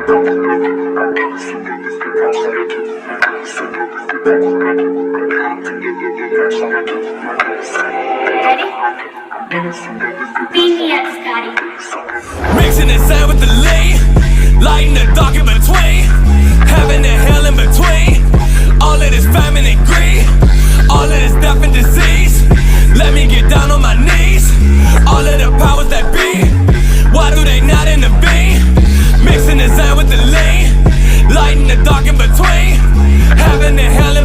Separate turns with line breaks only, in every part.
Mixing the sand with the lean, lighting the dark in between, heaven and hell in between. All of this famine and greed, all of this death and disease. Let me get down on my knees. All of the powers that be, why do they not intervene? Mixing the sand with the lean, lighting the dark in between, heaven and hell in.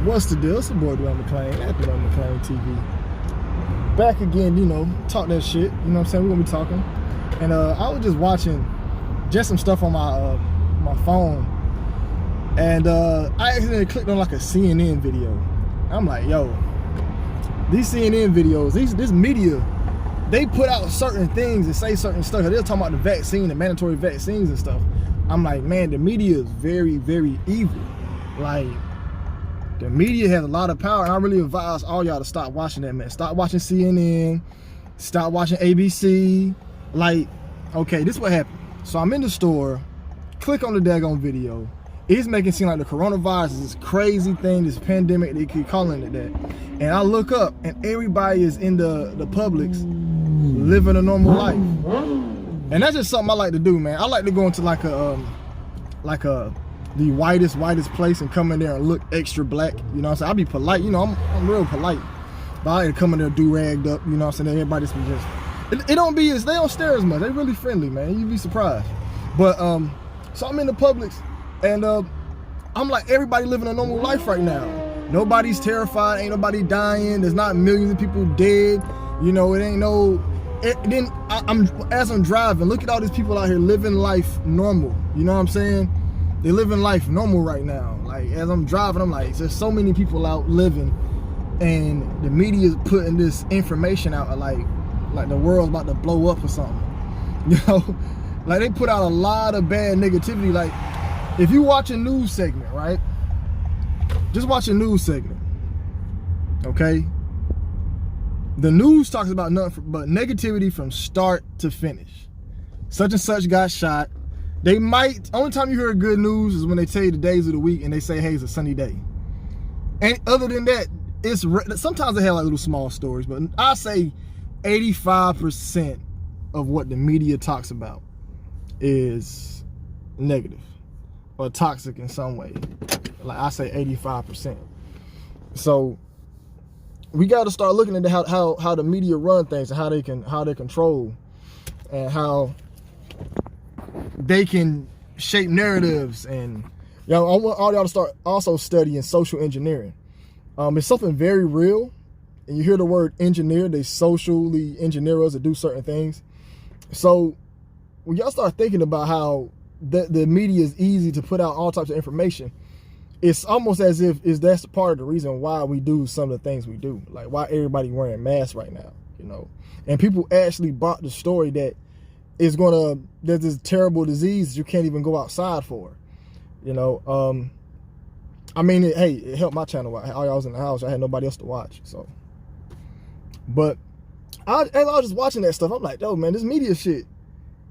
What's the deal? It's the boy duanemcleantv at duanemcleantv. Back again, you know, talk that shit. You know what I'm saying? We're gonna be talking. And I was just watching just some stuff on my my phone, and I accidentally clicked on like a CNN video. I'm like, yo, these CNN videos, this media, they put out certain things and say certain stuff. They're talking about the vaccine, the mandatory vaccines and stuff. I'm like, man, the media is very, very evil. Like, the media has a lot of power, and I really advise all y'all to stop watching that, man. Stop watching CNN, stop watching ABC. Like, okay, this is what happened. So I'm in the store, click on the daggone video. It's making it seem like the coronavirus is this crazy thing, this pandemic, they keep calling it that. And I look up, and everybody is in the Publix living a normal life. And that's just something I like to do, man. I like to go into like the whitest place and come in there and look extra black. You know what I'm saying? I'll be polite, you know, I'm real polite. But I like to come in there do-ragged up, you know what I'm saying? Everybody just be it don't be as, they don't stare as much. They really friendly, man. You'd be surprised. But so I'm in the Publix, and I'm like, everybody living a normal life right now. Nobody's terrified, ain't nobody dying, there's not millions of people dead. You know, it ain't no, as I'm driving, look at all these people out here living life normal. You know what I'm saying? They're living life normal right now. Like, as I'm driving, I'm like, there's so many people out living, and the media is putting this information out like the world's about to blow up or something. You know, like, they put out a lot of bad negativity. Like, if you watch a news segment, right? Just watch a news segment, okay? The news talks about nothing but negativity from start to finish. Such and such got shot. They might, only time you hear good news is when they tell you the days of the week and they say, hey, it's a sunny day. And other than that, it's sometimes they have like little small stories, but I say 85% of what the media talks about is negative or toxic in some way. Like, I say 85%. So we got to start looking into how the media run things and how they control and how they can shape narratives. And I want all y'all to start also studying social engineering. It's something very real, and you hear the word engineer, they socially engineer us to do certain things. So when y'all start thinking about how the media is easy to put out all types of information, it's almost as if that's part of the reason why we do some of the things we do, like why everybody wearing masks right now, you know. And people actually bought the story that there's this terrible disease you can't even go outside for, you know. I mean, it helped my channel out. All y'all was in the house, I had nobody else to watch. So, but as I was just watching that stuff, I'm like, yo, man, this media shit,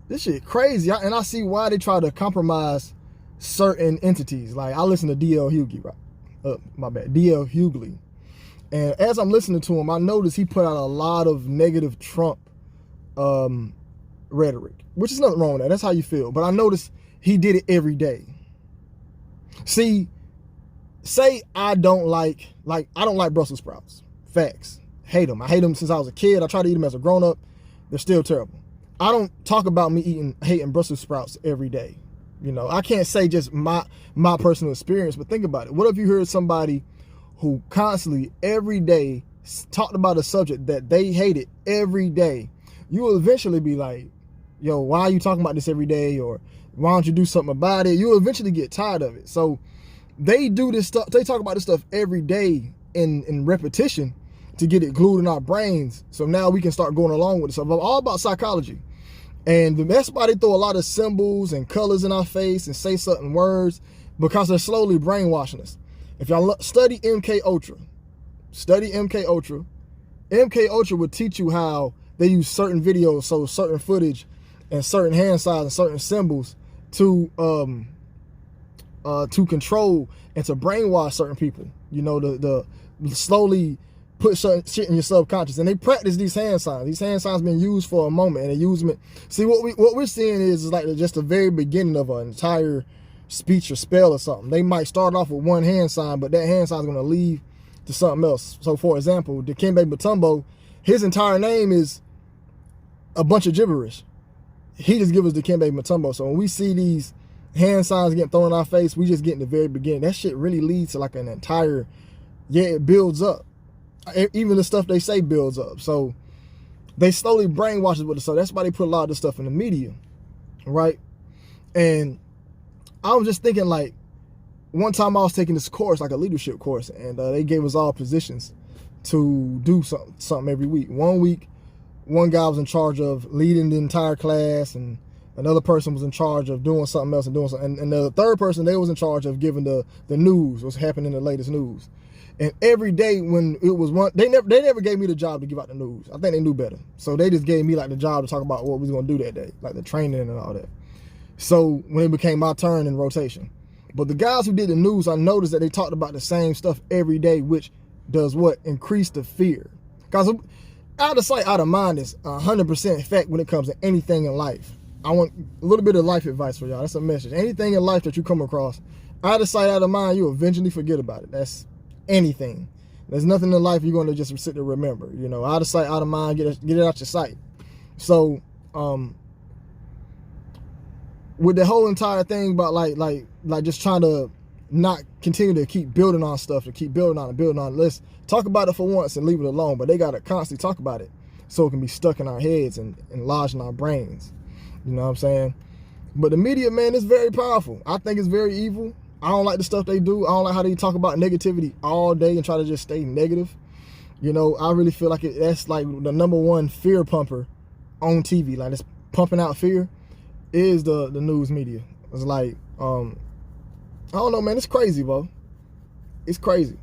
this shit crazy. And I see why they try to compromise certain entities. Like, I listen to D.L. Hughley, D.L. Hughley. And as I'm listening to him, I noticed he put out a lot of negative Trump rhetoric, which is nothing wrong with that. That's how you feel. But I noticed he did it every day. See, say I don't like Brussels sprouts. Facts. Hate them. I hate them since I was a kid. I try to eat them as a grown-up. They're still terrible. I don't talk about me hating Brussels sprouts every day. You know, I can't say just my personal experience, but think about it. What if you heard somebody who constantly, every day, talked about a subject that they hated every day? You will eventually be like, yo, why are you talking about this every day? Or why don't you do something about it? You'll eventually get tired of it. So they do this stuff, they talk about this stuff every day in repetition to get it glued in our brains. So now we can start going along with it. So I'm all about psychology. And that's why they throw a lot of symbols and colors in our face and say certain words, because they're slowly brainwashing us. If y'all study MK Ultra, MK Ultra will teach you how they use certain videos, so certain footage, and certain hand signs and certain symbols to control and to brainwash certain people. You know, the slowly put certain shit in your subconscious. And they practice these hand signs. These hand signs been used for a moment, and they use them. See, what we're seeing is like just the very beginning of an entire speech or spell or something. They might start off with one hand sign, but that hand sign is going to lead to something else. So, for example, Dikembe Mutombo, his entire name is a bunch of gibberish. He just gives us Dikembe Mutombo. So when we see these hand signs getting thrown in our face, we just get in the very beginning. That shit really leads to like an entire, it builds up. Even the stuff they say builds up. So they slowly brainwash us with it. So that's why they put a lot of this stuff in the media, right? And I was just thinking, like, one time I was taking this course, like a leadership course, and they gave us all positions to do something every week. One week, one guy was in charge of leading the entire class, and another person was in charge of doing something else and doing something. And the third person, they was in charge of giving the news, what's happening in the latest news. And every day when it was one, they never gave me the job to give out the news. I think they knew better. So they just gave me like the job to talk about what we was gonna do that day, like the training and all that. So when it became my turn in rotation. But the guys who did the news, I noticed that they talked about the same stuff every day, which does what? Increase the fear. Because out of sight, out of mind is 100% fact when it comes to anything in life. I want a little bit of life advice for y'all. That's a message. Anything in life that you come across, out of sight, out of mind, you'll eventually forget about it. That's anything. There's nothing in life you're going to just sit there and remember. You know, out of sight, out of mind, get it out your sight. So, with the whole entire thing about like just trying to not continue to keep building on stuff, to keep building on and building on. Let's talk about it for once and leave it alone. But they got to constantly talk about it so it can be stuck in our heads and lodged in our brains. You know what I'm saying? But the media, man, is very powerful. I think it's very evil. I don't like the stuff they do. I don't like how they talk about negativity all day and try to just stay negative. You know, I really feel like that's like the #1 fear pumper on TV. Like, it's pumping out fear is the news media. It's like, I don't know, man. It's crazy, bro. It's crazy.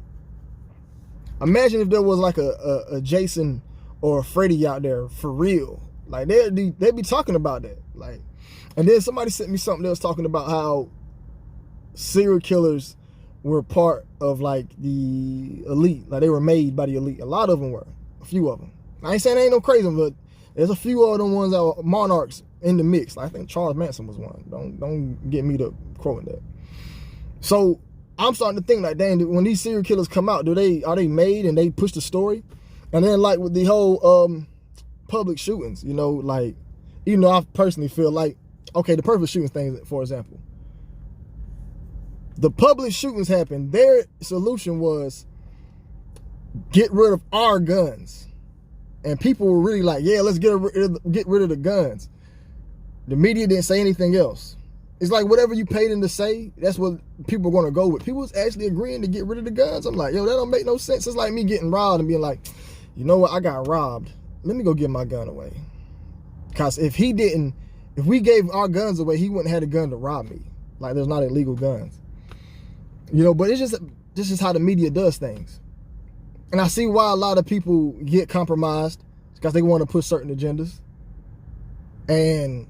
Imagine if there was like a Jason or a Freddy out there for real. Like, they'd be talking about that. Like, and then somebody sent me something that was talking about how serial killers were part of like the elite. Like, they were made by the elite. A lot of them were. A few of them. I ain't saying they ain't no crazy ones, but there's a few of them ones that were monarchs in the mix. Like, I think Charles Manson was one. Don't get me to quoting that. So I'm starting to think like, dang, when these serial killers come out, are they made and they push the story? And then like with the whole public shootings, you know, like, even though I personally feel like, okay, the public shootings thing, for example, the public shootings happened. Their solution was get rid of our guns, and people were really like, yeah, let's get rid of the guns. The media didn't say anything else. It's like whatever you paid them to say, that's what people are going to go with. People was actually agreeing to get rid of the guns. I'm like, yo, that don't make no sense. It's like me getting robbed and being like, you know what, I got robbed. Let me go give my gun away. Because if we gave our guns away, he wouldn't have had a gun to rob me. Like, there's not illegal guns. You know, but it's just, this is how the media does things. And I see why a lot of people get compromised, because they want to push certain agendas. And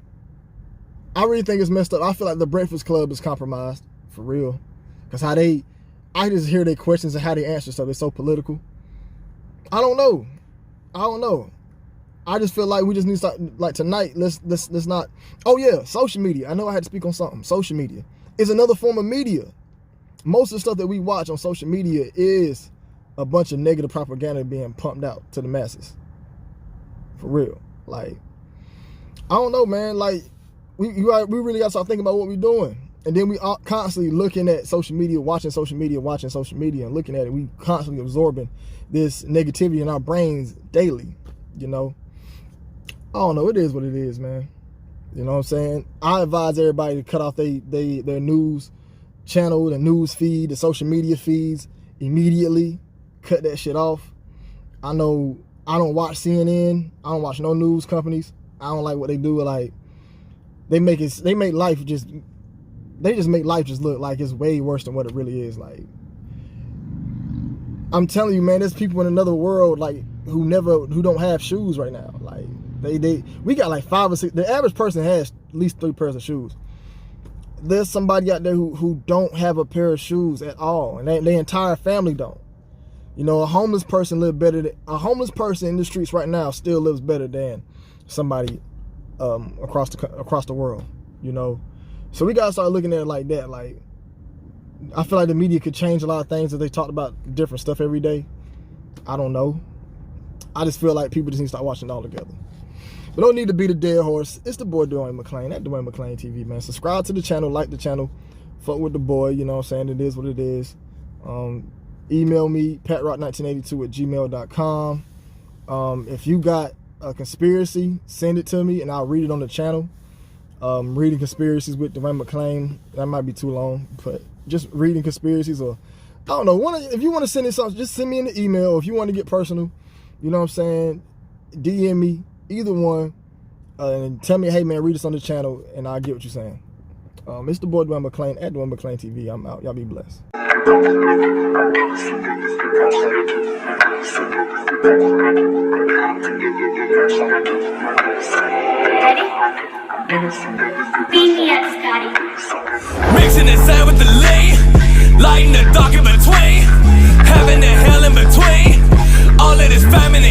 I really think it's messed up. I feel like the Breakfast Club is compromised, for real. Because I just hear their questions and how they answer stuff. They're so political. I don't know. I just feel like we just need to start, like, tonight, let's not. Oh yeah, social media. I know I had to speak on something. Social media is another form of media. Most of the stuff that we watch on social media is a bunch of negative propaganda being pumped out to the masses. For real. Like, I don't know, man. Like, we really got to start thinking about what we're doing. And then we are constantly looking at social media, watching social media, and looking at it. We constantly absorbing this negativity in our brains daily, you know. I don't know. It is what it is, man. You know what I'm saying? I advise everybody to cut off their news channel, the news feed, the social media feeds immediately. Cut that shit off. I know I don't watch CNN. I don't watch no news companies. I don't like what they do. Like, they just make life just look like it's way worse than what it really is. Like, I'm telling you, man, there's people in another world, like, who don't have shoes right now. Like, We got like 5 or 6. The average person has at least 3 pairs of shoes. There's somebody out there who don't have a pair of shoes at all, and their entire family don't. You know, a homeless person in the streets right now still lives better than somebody across the world. You know, so we gotta start looking at it like that. Like, I feel like the media could change a lot of things if they talked about different stuff every day. I don't know. I just feel like people just need to start watching it all together. But don't need to be the dead horse. It's the boy Dwayne McClain at Duane McClain TV, man. Subscribe to the channel, like the channel, fuck with the boy. You know what I'm saying? It is what it is. Email me, patrock1982@gmail.com. If you got a conspiracy, send it to me and I'll read it on the channel. Reading conspiracies with Duane McClain, that might be too long, but just reading conspiracies, or I don't know, if you want to send me something, just send me in the email. If you want to get personal, you know what I'm saying, DM me, either one, and tell me, hey man, read this on the channel, and I'll get what you're saying. It's the boy Duane McClain at Duane McClain TV. I'm out. Y'all be blessed.
Mixing the sand with the lean, lighting the dark in between, having the hell in between. All of this famine.